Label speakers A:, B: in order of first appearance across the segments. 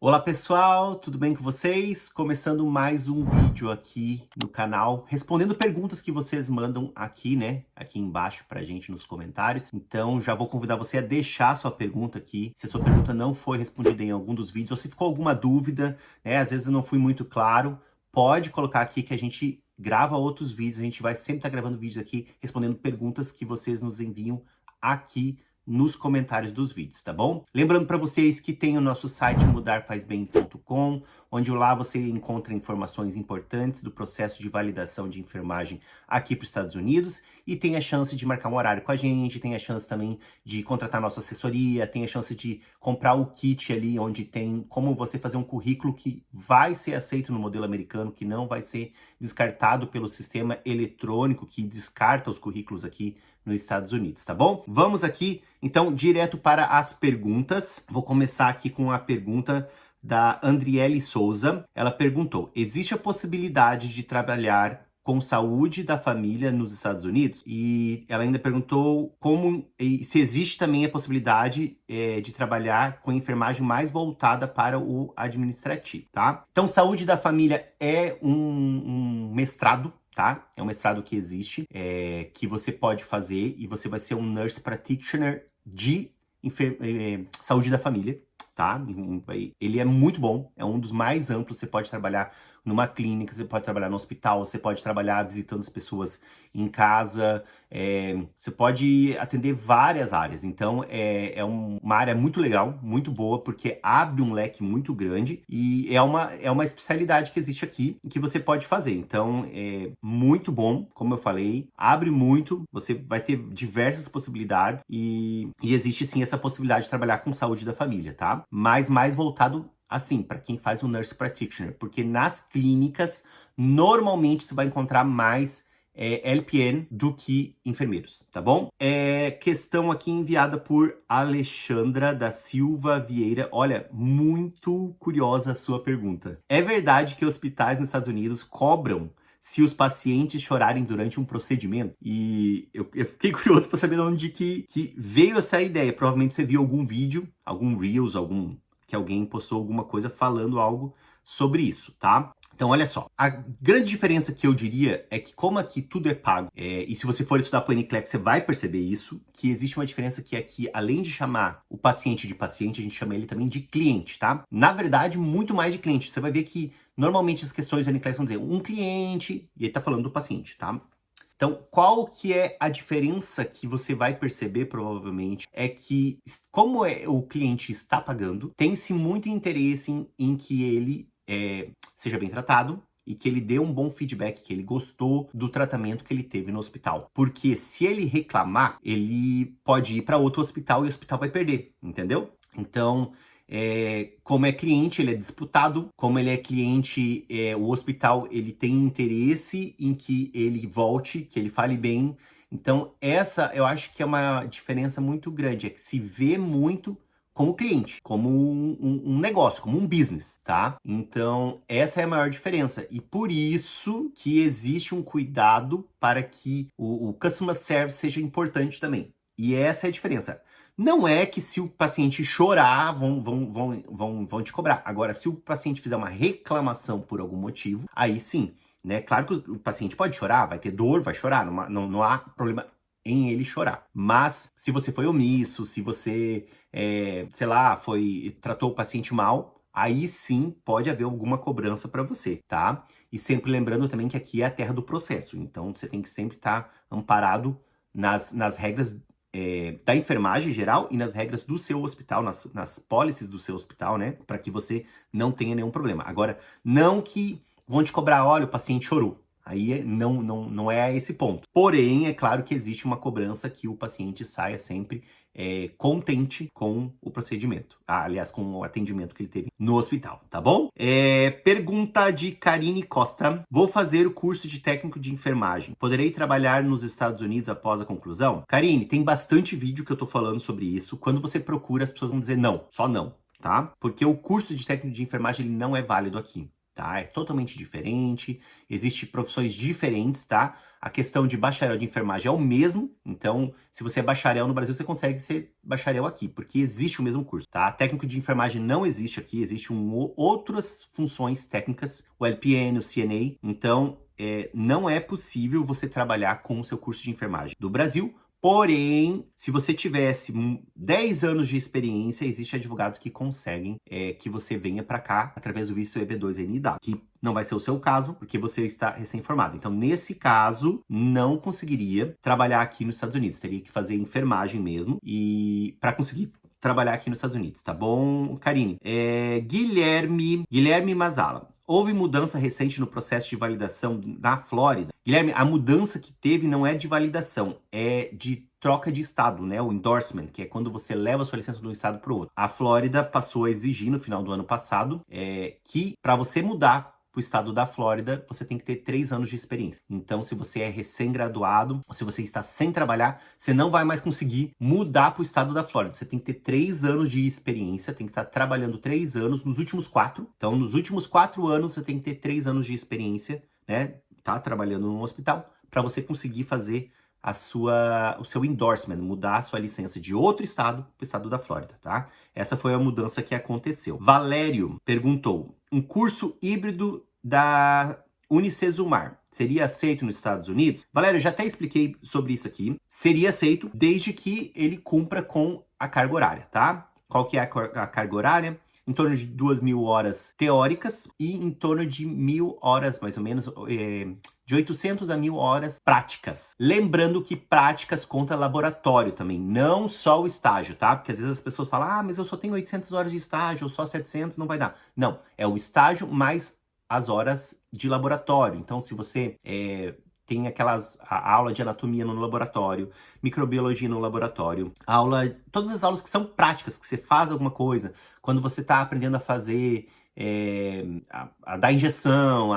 A: Olá pessoal, tudo bem com vocês? Começando mais um vídeo aqui no canal, respondendo perguntas que vocês mandam aqui, né? Aqui embaixo pra gente nos comentários. Então já vou convidar você a deixar sua pergunta aqui. Se a sua pergunta não foi respondida em algum dos vídeos, ou se ficou alguma dúvida, né? Às vezes eu não fui muito claro, pode colocar aqui que a gente grava outros vídeos. A gente vai sempre estar gravando vídeos aqui, respondendo perguntas que vocês nos enviam aqui nos comentários dos vídeos, tá bom? Lembrando para vocês que tem o nosso site mudarfazbem.com, onde lá você encontra informações importantes do processo de validação de enfermagem aqui para os Estados Unidos e tem a chance de marcar um horário com a gente, tem a chance também de contratar nossa assessoria, tem a chance de comprar o kit ali onde tem como você fazer um currículo que vai ser aceito no modelo americano, que não vai ser descartado pelo sistema eletrônico que descarta os currículos aqui nos Estados Unidos, tá bom? Vamos aqui, então, direto para as perguntas. Vou começar aqui com a pergunta da Andriele Souza. Ela perguntou: existe a possibilidade de trabalhar com saúde da família nos Estados Unidos? E ela ainda perguntou se existe também a possibilidade de trabalhar com enfermagem mais voltada para o administrativo, tá? Então, saúde da família é um mestrado, tá? É um mestrado que existe, que você pode fazer e você vai ser um nurse practitioner de saúde da família, tá? Ele é muito bom, é um dos mais amplos. Você pode trabalhar numa clínica, você pode trabalhar no hospital, você pode trabalhar visitando as pessoas em casa, você pode atender várias áreas. Então é uma área muito legal, muito boa, porque abre um leque muito grande e é uma especialidade que existe aqui e que você pode fazer. Então é muito bom, como eu falei, abre muito, você vai ter diversas possibilidades e existe sim essa possibilidade de trabalhar com saúde da família, tá? Mas mais voltado assim, para quem faz o nurse practitioner, porque nas clínicas, normalmente você vai encontrar mais LPN do que enfermeiros, tá bom? Questão aqui enviada por Alexandra da Silva Vieira. Olha, muito curiosa a sua pergunta. É verdade que hospitais nos Estados Unidos cobram se os pacientes chorarem durante um procedimento? E eu fiquei curioso para saber de onde que veio essa ideia. Provavelmente você viu algum vídeo, algum Reels, que alguém postou alguma coisa falando algo sobre isso, tá? Então, olha só, a grande diferença que eu diria é que como aqui tudo é pago, e se você for estudar para o NCLEX, você vai perceber isso, que existe uma diferença que aqui, além de chamar o paciente de paciente, a gente chama ele também de cliente, tá? Na verdade, muito mais de cliente. Você vai ver que normalmente as questões do NCLEX vão dizer um cliente, e ele tá falando do paciente, tá? Então, qual que é a diferença que você vai perceber, provavelmente, é que, como o cliente está pagando, tem-se muito interesse em que ele seja bem tratado e que ele dê um bom feedback, que ele gostou do tratamento que ele teve no hospital. Porque se ele reclamar, ele pode ir para outro hospital e o hospital vai perder, entendeu? Então, como é cliente, ele é disputado. Como ele é cliente, o hospital ele tem interesse em que ele volte, que ele fale bem. Então, essa eu acho que é uma diferença muito grande. É que se vê muito como cliente, como um negócio, como um business, tá? Então, essa é a maior diferença. E por isso que existe um cuidado para que o customer service seja importante também. E essa é a diferença. Não é que se o paciente chorar, vão te cobrar. Agora, se o paciente fizer uma reclamação por algum motivo, aí sim, né? Claro que o paciente pode chorar, vai ter dor, vai chorar, não há problema em ele chorar. Mas se você foi omisso, se você, sei lá, tratou o paciente mal, aí sim pode haver alguma cobrança para você, tá? E sempre lembrando também que aqui é a terra do processo, então você tem que sempre estar amparado nas regras da enfermagem geral e nas regras do seu hospital, nas policies do seu hospital, né? Para que você não tenha nenhum problema. Agora, não que vão te cobrar, olha, o paciente chorou. Aí não é a esse ponto. Porém, é claro que existe uma cobrança que o paciente saia sempre contente com o procedimento. Aliás, com o atendimento que ele teve no hospital, tá bom? Pergunta de Karine Costa. Vou fazer o curso de técnico de enfermagem. Poderei trabalhar nos Estados Unidos após a conclusão? Karine, tem bastante vídeo que eu tô falando sobre isso. Quando você procura, as pessoas vão dizer não, só não, tá? Porque o curso de técnico de enfermagem ele não é válido aqui. tá? É totalmente diferente, existem profissões diferentes, tá? A questão de bacharel de enfermagem é o mesmo, então se você é bacharel no Brasil, você consegue ser bacharel aqui, porque existe o mesmo curso, tá? Técnico de enfermagem não existe aqui, existem outras funções técnicas, o LPN, o CNA, então não é possível você trabalhar com o seu curso de enfermagem do Brasil. Porém, se você tivesse 10 anos de experiência, existem advogados que conseguem que você venha para cá através do visto EB2NW, que não vai ser o seu caso, porque você está recém-formado. Então, nesse caso, não conseguiria trabalhar aqui nos Estados Unidos. Teria que fazer enfermagem mesmo, e para conseguir trabalhar aqui nos Estados Unidos, tá bom, Karine? Guilherme Mazala. Houve mudança recente no processo de validação na Flórida? Guilherme, a mudança que teve não é de validação, é de troca de estado, né? O endorsement, que é quando você leva a sua licença de um estado para o outro. A Flórida passou a exigir no final do ano passado que para você mudar para o estado da Flórida, você tem que ter 3 anos de experiência. Então, se você é recém-graduado, ou se você está sem trabalhar, você não vai mais conseguir mudar para o estado da Flórida. Você tem que ter 3 anos de experiência, tem que estar trabalhando 3 anos nos últimos 4. Então, nos últimos 4 anos, você tem que ter 3 anos de experiência, né? Tá trabalhando num hospital, para você conseguir fazer o seu endorsement, mudar a sua licença de outro estado para o estado da Flórida, tá? Essa foi a mudança que aconteceu. Valério perguntou, um curso híbrido da Unicesumar seria aceito nos Estados Unidos? Valério, eu já até expliquei sobre isso aqui. Seria aceito desde que ele cumpra com a carga horária, tá? Qual que é a carga horária? Em torno de 2.000 horas teóricas e em torno de 1.000 horas, mais ou menos, de 800 a 1.000 horas práticas. Lembrando que práticas conta laboratório também, não só o estágio, tá? Porque às vezes as pessoas falam, ah, mas eu só tenho 800 horas de estágio, ou só 700, não vai dar. Não, é o estágio mais as horas de laboratório. Então, se você tem a aula de anatomia no laboratório, microbiologia no laboratório, todas as aulas que são práticas, que você faz alguma coisa, quando você está aprendendo a fazer, a dar injeção,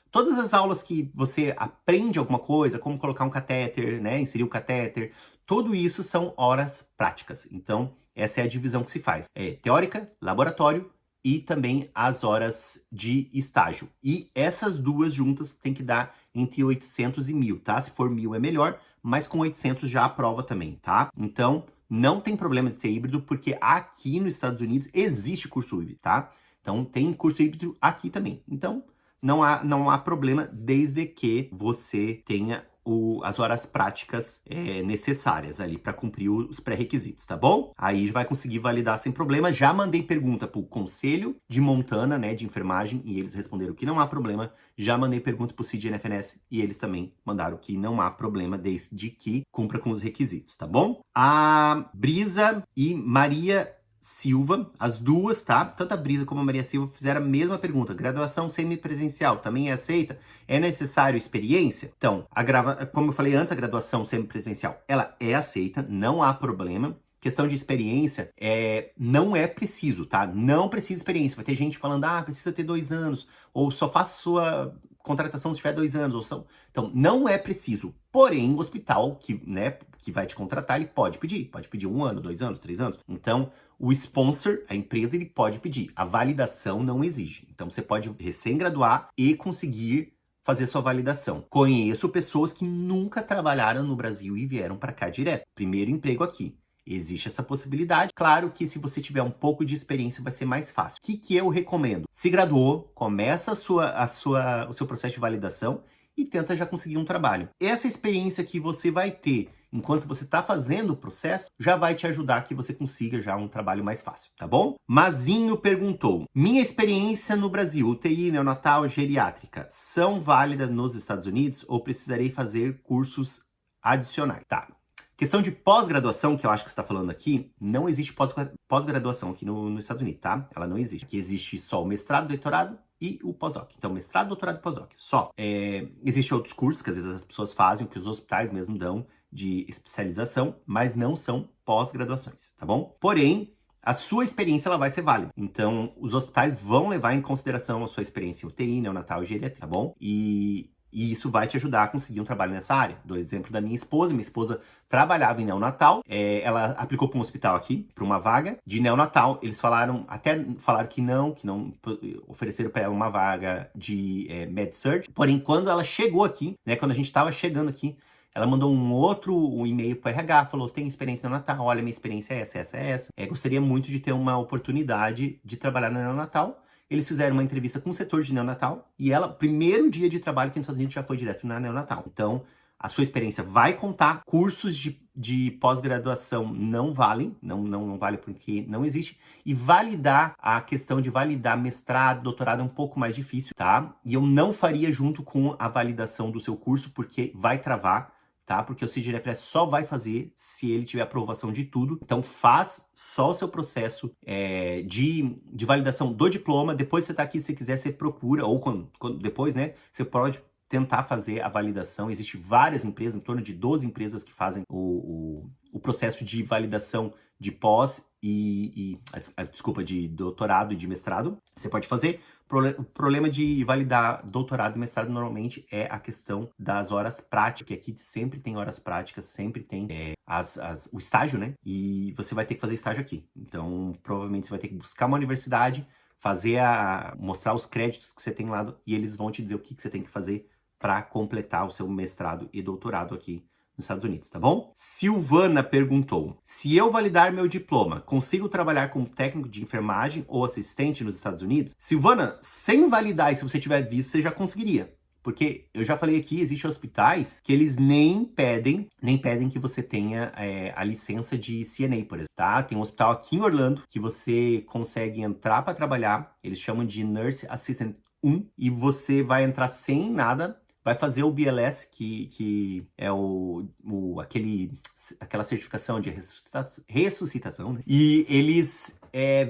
A: todas as aulas que você aprende alguma coisa, como colocar um catéter, né, inserir o catéter, tudo isso são horas práticas. Então, essa é a divisão que se faz. Teórica, laboratório, e também as horas de estágio. E essas duas juntas tem que dar entre 800 e 1.000, tá? Se for 1.000 é melhor, mas com 800 já aprova também, tá? Então, não tem problema de ser híbrido, porque aqui nos Estados Unidos existe curso híbrido, tá? Então, tem curso híbrido aqui também. Então, não há problema desde que você tenha as horas práticas necessárias ali para cumprir os pré-requisitos, tá bom? Aí vai conseguir validar sem problema. Já mandei pergunta para o Conselho de Montana, né, de enfermagem, e eles responderam que não há problema. Já mandei pergunta para o CDNFNS e eles também mandaram que não há problema desde que cumpra com os requisitos, tá bom? A Brisa e Maria Silva, as duas, tá? Tanto a Brisa como a Maria Silva fizeram a mesma pergunta. Graduação semipresencial também é aceita? É necessário experiência? Então, como eu falei antes, a graduação semipresencial, ela é aceita, não há problema. Questão de experiência, não é preciso, tá? Não precisa experiência. Vai ter gente falando, precisa ter 2 anos, ou só faça sua contratação se tiver 2 anos. Então, não é preciso. Porém, o hospital que vai te contratar, ele pode pedir 1 ano, 2 anos, 3 anos. Então, o sponsor, a empresa, ele pode pedir. A validação não exige. Então, você pode recém-graduar e conseguir fazer sua validação. Conheço pessoas que nunca trabalharam no Brasil e vieram para cá direto. Primeiro emprego aqui. Existe essa possibilidade. Claro que se você tiver um pouco de experiência, vai ser mais fácil. O que eu recomendo? Se graduou, começa o seu processo de validação e tenta já conseguir um trabalho. Essa experiência que você vai ter enquanto você está fazendo o processo, já vai te ajudar que você consiga já um trabalho mais fácil, tá bom? Mazinho perguntou, minha experiência no Brasil, UTI, neonatal, geriátrica, são válidas nos Estados Unidos ou precisarei fazer cursos adicionais? Tá. Questão de pós-graduação, que eu acho que você está falando aqui, não existe pós-graduação aqui nos Estados Unidos, tá? Ela não existe. Aqui existe só o mestrado, doutorado e o pós-doc. Então, mestrado, doutorado e pós-doc, só. Existem outros cursos que às vezes as pessoas fazem, que os hospitais mesmo dão, de especialização, mas não são pós-graduações, tá bom? Porém, a sua experiência ela vai ser válida. Então, os hospitais vão levar em consideração a sua experiência em UTI, neonatal e geriatria, tá bom? E E isso vai te ajudar a conseguir um trabalho nessa área. Dou exemplo da minha esposa trabalhava em neonatal, ela aplicou para um hospital aqui, para uma vaga de neonatal. Eles até falaram que não ofereceram para ela uma vaga de Med-Surg. Porém, quando ela chegou aqui, né, quando a gente estava chegando aqui, ela mandou um e-mail para o RH, falou, tem experiência no Natal, olha, minha experiência é essa. Gostaria muito de ter uma oportunidade de trabalhar no neonatal. Eles fizeram uma entrevista com o setor de neonatal e ela, primeiro dia de trabalho aqui nos Estados Unidos, já foi direto na neonatal. Então, a sua experiência vai contar. Cursos de pós-graduação não valem, não vale porque não existe. E a questão de validar mestrado, doutorado é um pouco mais difícil, tá? E eu não faria junto com a validação do seu curso porque vai travar, tá? Porque o CIGRFS só vai fazer se ele tiver aprovação de tudo. Então faz só o seu processo de validação do diploma. Depois você tá aqui, se você quiser, você procura, ou depois, né, você pode tentar fazer a validação. Existem várias empresas, em torno de 12 empresas que fazem o processo de validação de pós desculpa, de doutorado e de mestrado. Você pode fazer. O problema de validar doutorado e mestrado normalmente é a questão das horas práticas, que aqui sempre tem horas práticas, sempre tem o estágio, né? E você vai ter que fazer estágio aqui. Então, provavelmente você vai ter que buscar uma universidade, mostrar os créditos que você tem lá e eles vão te dizer o que você tem que fazer para completar o seu mestrado e doutorado aqui nos Estados Unidos, tá bom? Silvana perguntou, se eu validar meu diploma, consigo trabalhar como técnico de enfermagem ou assistente nos Estados Unidos? Silvana, sem validar e se você tiver visto, você já conseguiria. Porque eu já falei aqui, existem hospitais que eles nem pedem que você tenha a licença de CNA, por exemplo, tá? Tem um hospital aqui em Orlando que você consegue entrar para trabalhar, eles chamam de Nurse Assistant 1, e você vai entrar sem nada, vai fazer o BLS, que é aquela certificação de ressuscitação, né? E eles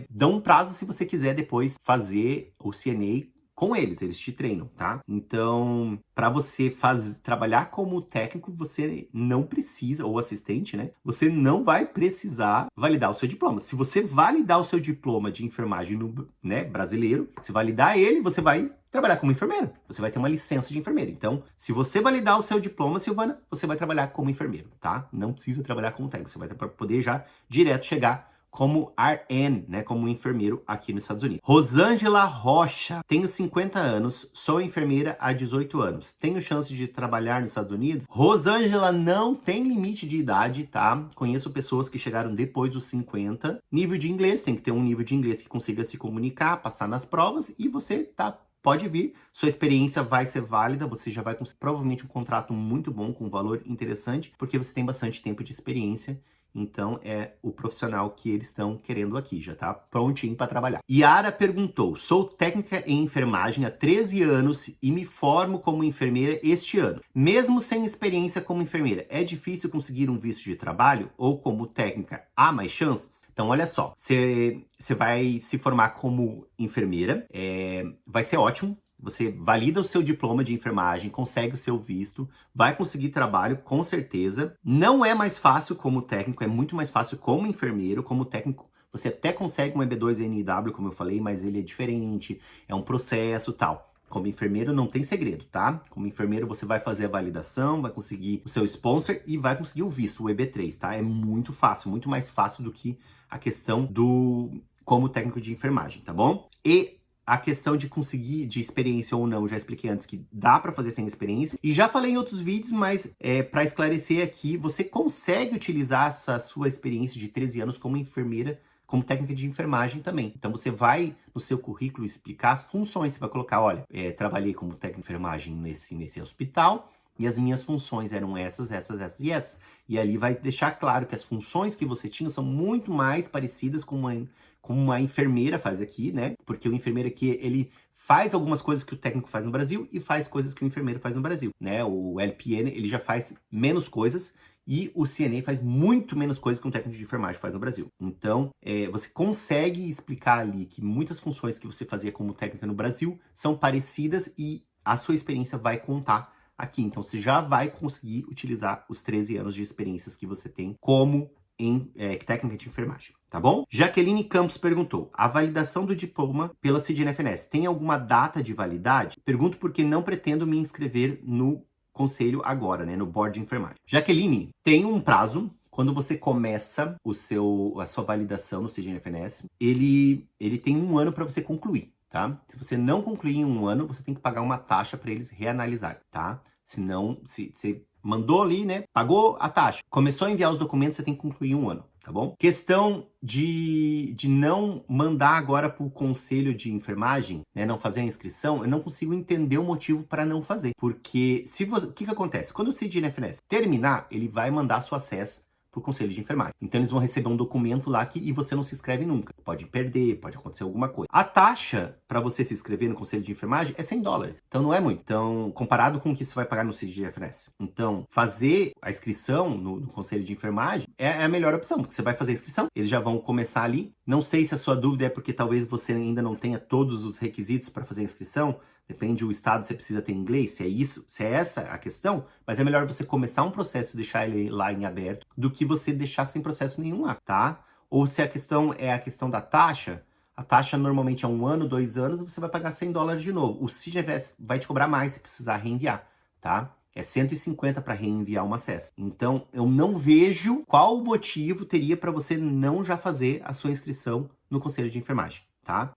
A: dão um prazo se você quiser depois fazer o CNA com eles te treinam, tá? Então, para você trabalhar como técnico, você não precisa, ou assistente, né? Você não vai precisar validar o seu diploma. Se você validar o seu diploma de enfermagem brasileiro, se validar ele, você vai trabalhar como enfermeiro. Você vai ter uma licença de enfermeiro. Então, se você validar o seu diploma, Silvana, você vai trabalhar como enfermeiro, tá? Não precisa trabalhar como técnico. Você vai poder já direto chegar como RN, né, como enfermeiro aqui nos Estados Unidos. Rosângela Rocha, tenho 50 anos, sou enfermeira há 18 anos. Tenho chance de trabalhar nos Estados Unidos? Rosângela, não tem limite de idade, tá? Conheço pessoas que chegaram depois dos 50. Nível de inglês, tem que ter um nível de inglês que consiga se comunicar, passar nas provas e você pode vir, sua experiência vai ser válida, você já vai conseguir provavelmente um contrato muito bom, com um valor interessante, porque você tem bastante tempo de experiência. Então, é o profissional que eles estão querendo aqui, já tá prontinho para trabalhar. Yara perguntou, sou técnica em enfermagem há 13 anos e me formo como enfermeira este ano. Mesmo sem experiência como enfermeira, é difícil conseguir um visto de trabalho? Ou como técnica, há mais chances? Então, olha só, você vai se formar como enfermeira, vai ser ótimo. Você valida o seu diploma de enfermagem, consegue o seu visto, vai conseguir trabalho, com certeza. Não é mais fácil como técnico, é muito mais fácil como enfermeiro. Como técnico, você até consegue um EB2 NW, como eu falei, mas ele é diferente, é um processo tal. Como enfermeiro não tem segredo, tá? Como enfermeiro você vai fazer a validação, vai conseguir o seu sponsor e vai conseguir o visto, o EB3, tá? É muito fácil, muito mais fácil do que a questão como técnico de enfermagem, tá bom? E a questão de conseguir de experiência ou não, já expliquei antes que dá para fazer sem experiência. E já falei em outros vídeos, mas para esclarecer aqui, você consegue utilizar essa sua experiência de 13 anos como enfermeira, como técnica de enfermagem também. Então você vai no seu currículo explicar as funções. Você vai colocar, olha, trabalhei como técnico de enfermagem nesse hospital e as minhas funções eram essas e essas. E ali vai deixar claro que as funções que você tinha são muito mais parecidas com uma enfermeira faz aqui, né? Porque o enfermeiro aqui, ele faz algumas coisas que o técnico faz no Brasil e faz coisas que o enfermeiro faz no Brasil, né? O LPN, ele já faz menos coisas e o CNA faz muito menos coisas que um técnico de enfermagem faz no Brasil. Então, você consegue explicar ali que muitas funções que você fazia como técnica no Brasil são parecidas e a sua experiência vai contar aqui. Então, você já vai conseguir utilizar os 13 anos de experiências que você tem como técnica de enfermagem. tá bom? Jaqueline Campos perguntou, a validação do diploma pela CGNFNS tem alguma data de validade? Pergunto porque não pretendo me inscrever no conselho agora, né, no board de enfermagem. Jaqueline, tem um prazo. Quando você começa a sua validação no CGNFNS, ele tem 1 ano para você concluir, tá? Se você não concluir em 1 ano, você tem que pagar uma taxa para eles reanalisarem, tá? Senão, se você mandou ali, né, pagou a taxa, começou a enviar os documentos, você tem que concluir em 1 ano, tá bom? Questão de não mandar agora para o conselho de enfermagem, né, não fazer a inscrição, eu não consigo entender o motivo para não fazer. Porque o que acontece? Quando o CGNFNS terminar, ele vai mandar seu acesso para o conselho de enfermagem. Então eles vão receber um documento lá e você não se inscreve nunca. Pode perder, pode acontecer alguma coisa. A taxa para você se inscrever no conselho de enfermagem é $100. Então não é muito. Então, comparado com o que você vai pagar no CGNFNS. Então, fazer a inscrição no conselho de enfermagem é a melhor opção, porque você vai fazer a inscrição, eles já vão começar ali. Não sei se a sua dúvida é porque talvez você ainda não tenha todos os requisitos para fazer a inscrição. Depende do estado, você precisa ter inglês, se é essa a questão, mas é melhor você começar um processo e deixar ele lá em aberto do que você deixar sem processo nenhum lá, tá? Ou se a questão é a questão da taxa, a taxa normalmente é 1 ano, 2 anos, você vai pagar $100 de novo. O CGNFS vai te cobrar mais se precisar reenviar, tá? É 150 para reenviar uma acesso. Então, eu não vejo qual motivo teria para você não já fazer a sua inscrição no Conselho de Enfermagem, tá?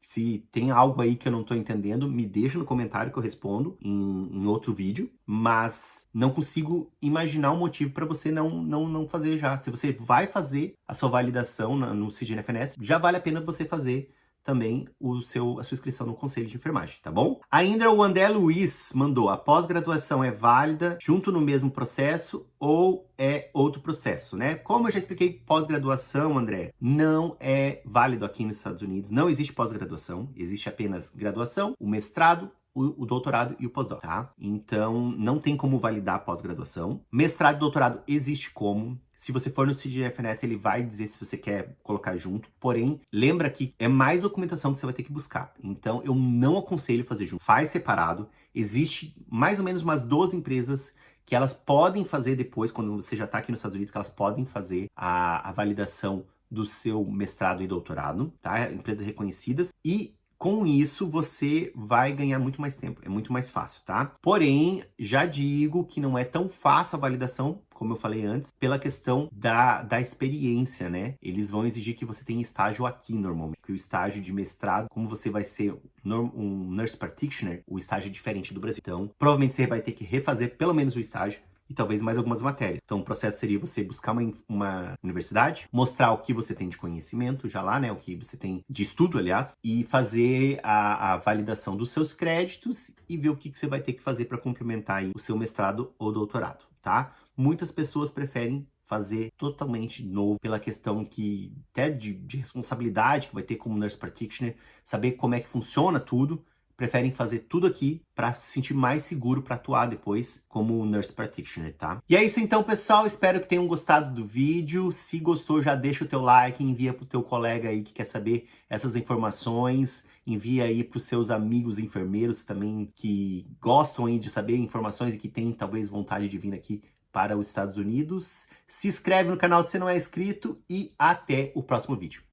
A: Se tem algo aí que eu não estou entendendo, me deixa no comentário que eu respondo em outro vídeo, mas não consigo imaginar um motivo para você não fazer já. Se você vai fazer a sua validação no CGNFNS, já vale a pena você fazer também a sua inscrição no Conselho de Enfermagem, tá bom? Ainda o André Luiz mandou, a pós-graduação é válida junto no mesmo processo ou é outro processo, né? Como eu já expliquei, pós-graduação, André, não é válido aqui nos Estados Unidos, não existe pós-graduação, existe apenas graduação, o mestrado, o doutorado e o pós-doc, tá? Então, não tem como validar pós-graduação. Mestrado e doutorado existe como. Se você for no CGNFNS, ele vai dizer se você quer colocar junto. Porém, lembra que é mais documentação que você vai ter que buscar. Então, eu não aconselho fazer junto. Faz separado. Existe mais ou menos umas 12 empresas que elas podem fazer depois, quando você já está aqui nos Estados Unidos, que elas podem fazer a validação do seu mestrado e doutorado, tá? Empresas reconhecidas. E com isso, você vai ganhar muito mais tempo, é muito mais fácil, tá? Porém, já digo que não é tão fácil a validação, como eu falei antes, pela questão da experiência, né? Eles vão exigir que você tenha estágio aqui, normalmente. Que o estágio de mestrado, como você vai ser um nurse practitioner, o estágio é diferente do Brasil. Então, provavelmente você vai ter que refazer pelo menos o estágio, e talvez mais algumas matérias. Então, o processo seria você buscar uma universidade, mostrar o que você tem de conhecimento já lá, né, o que você tem de estudo, aliás, e fazer a validação dos seus créditos e ver o que você vai ter que fazer para complementar aí o seu mestrado ou doutorado, tá? Muitas pessoas preferem fazer totalmente novo pela questão que até de responsabilidade que vai ter como nurse practitioner, saber como é que funciona tudo, preferem fazer tudo aqui para se sentir mais seguro para atuar depois como nurse practitioner, tá? E é isso então, pessoal. Espero que tenham gostado do vídeo. Se gostou, já deixa o teu like, envia pro teu colega aí que quer saber essas informações. Envia aí para os seus amigos enfermeiros também que gostam aí de saber informações e que têm talvez vontade de vir aqui para os Estados Unidos. Se inscreve no canal se não é inscrito e até o próximo vídeo.